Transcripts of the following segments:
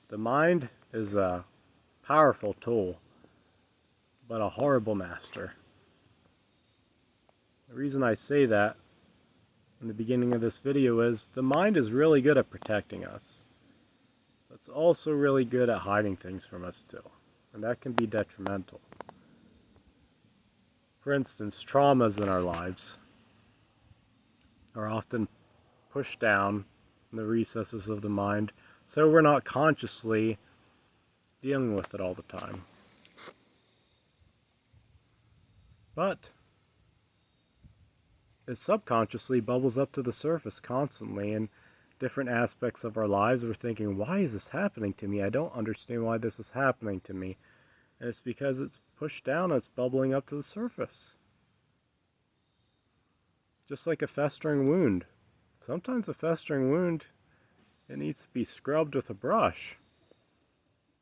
The mind is a powerful tool, but a horrible master. The reason I say that in the beginning of this video is the mind is really good at protecting us. It's also really good at hiding things from us too, and that can be detrimental. For instance, traumas in our lives are often pushed down in the recesses of the mind, so we're not consciously dealing with it all the time. But it subconsciously bubbles up to the surface constantly in different aspects of our lives. We're thinking, why is this happening to me? I don't understand why this is happening to me. And it's because it's pushed down, it's bubbling up to the surface. Just like a festering wound. Sometimes a festering wound, it needs to be scrubbed with a brush.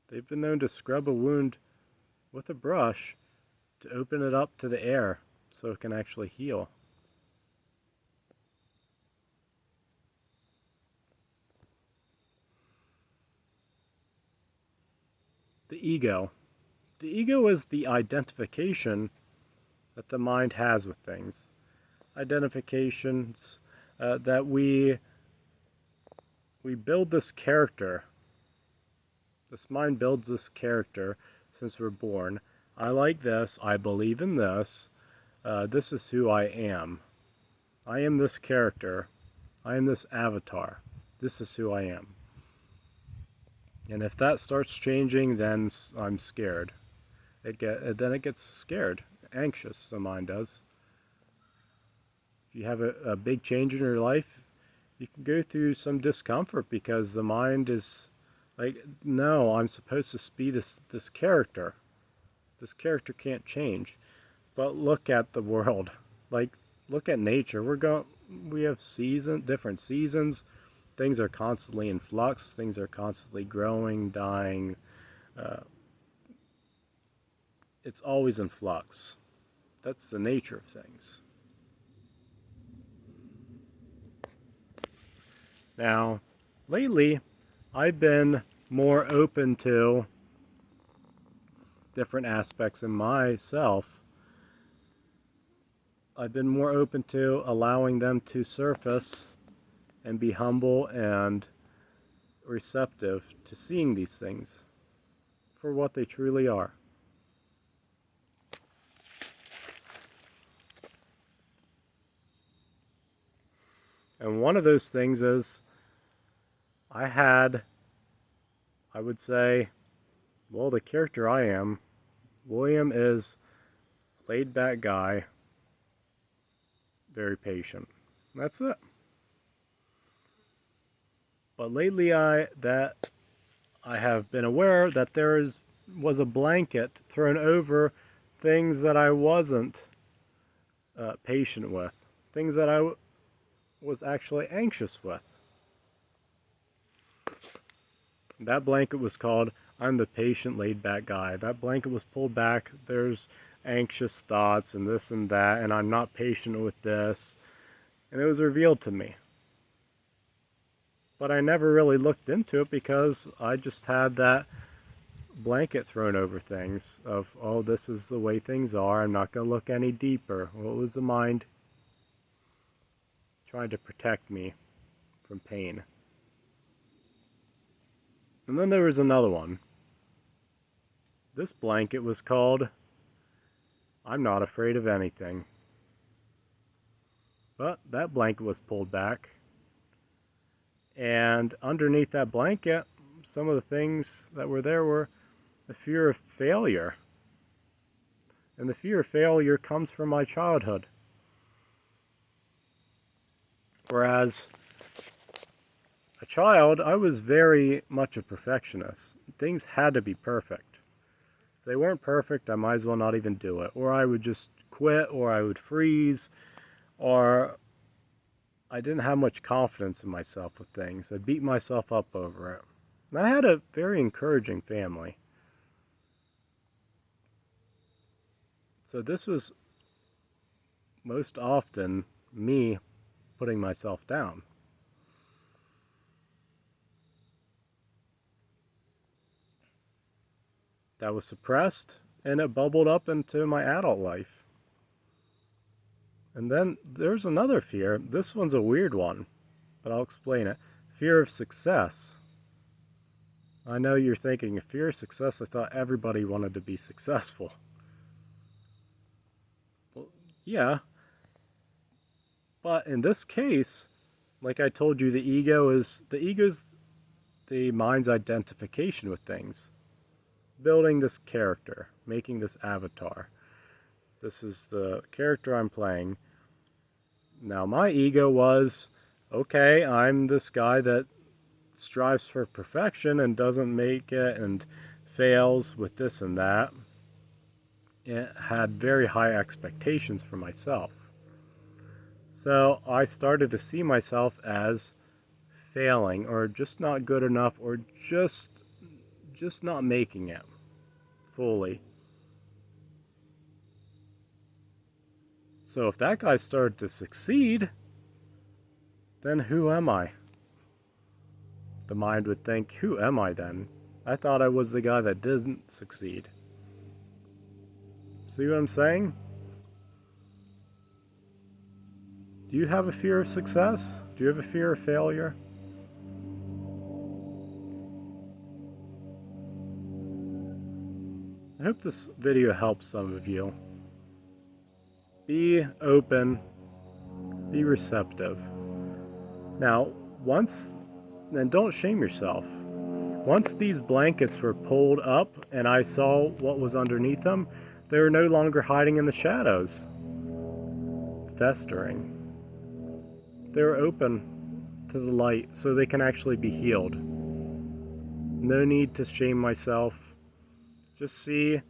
They've been known to scrub a wound with a brush to open it up to the air so it can actually heal. The ego. The ego is the identification that the mind has with things. Identifications that we build this character. This mind builds this character since we're born. I like this. I believe in this. This is who I am. I am this character. I am this avatar. This is who I am. And if that starts changing, then I'm scared. Then it gets scared, anxious, the mind does. If you have a big change in your life, you can go through some discomfort because the mind is like, no, I'm supposed to be this character. This character can't change. But look at the world. Like, look at nature. We have different seasons. Things are constantly in flux. Things are constantly growing, dying. It's always in flux. That's the nature of things. Now, lately, I've been more open to different aspects in myself. I've been more open to allowing them to surface and be humble and receptive to seeing these things for what they truly are. And one of those things is I would say, well, the character I am, William is a laid back guy, very patient. That's it. But lately I have been aware that was a blanket thrown over things that I wasn't patient with, things that I was actually anxious with. That blanket was called, I'm the patient, laid-back guy. That blanket was pulled back. There's anxious thoughts and this and that, and I'm not patient with this. And it was revealed to me. But I never really looked into it because I just had that blanket thrown over things of, oh, this is the way things are. I'm not going to look any deeper. Well, it was the mind trying to protect me from pain. And then there was another one. This blanket was called, I'm not afraid of anything. But that blanket was pulled back. And underneath that blanket, some of the things that were there were the fear of failure. And the fear of failure comes from my childhood. Whereas a child, I was very much a perfectionist. Things had to be perfect. If they weren't perfect, I might as well not even do it. Or I would just quit, or I would freeze, or I didn't have much confidence in myself with things. I'd beat myself up over it. And I had a very encouraging family. So this was most often me putting myself down. that was suppressed, and it bubbled up into my adult life. And then there's another fear. This one's a weird one, but I'll explain it. Fear of success. I know you're thinking, fear of success, I thought everybody wanted to be successful. Well, yeah. But in this case, like I told you, the ego's the mind's identification with things. Building this character, making this avatar. This is the character I'm playing. Now my ego was, okay, I'm this guy that strives for perfection and doesn't make it and fails with this and that. It had very high expectations for myself. So I started to see myself as failing or just not good enough or just not making it fully. So if that guy started to succeed, then who am I? The mind would think, who am I then? I thought I was the guy that didn't succeed. See what I'm saying? Do you have a fear of success? Do you have a fear of failure? I hope this video helps some of you. Be open, be receptive. Now, and don't shame yourself. Once these blankets were pulled up and I saw what was underneath them, they were no longer hiding in the shadows, festering. They were open to the light so they can actually be healed. No need to shame myself. Just see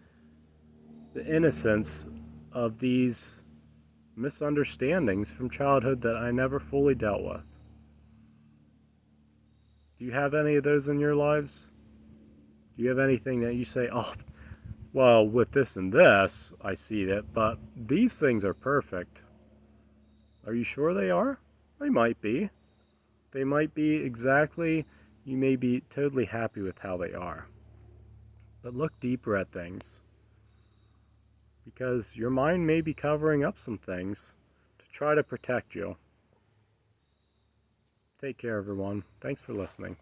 the innocence of these misunderstandings from childhood that I never fully dealt with. Do you have any of those in your lives? Do you have anything that you say, oh, well, with this and this, I see that, but these things are perfect? Are you sure they are? They might be. They might be exactly, you may be totally happy with how they are. But look deeper at things. Because your mind may be covering up some things to try to protect you. Take care, everyone. Thanks for listening.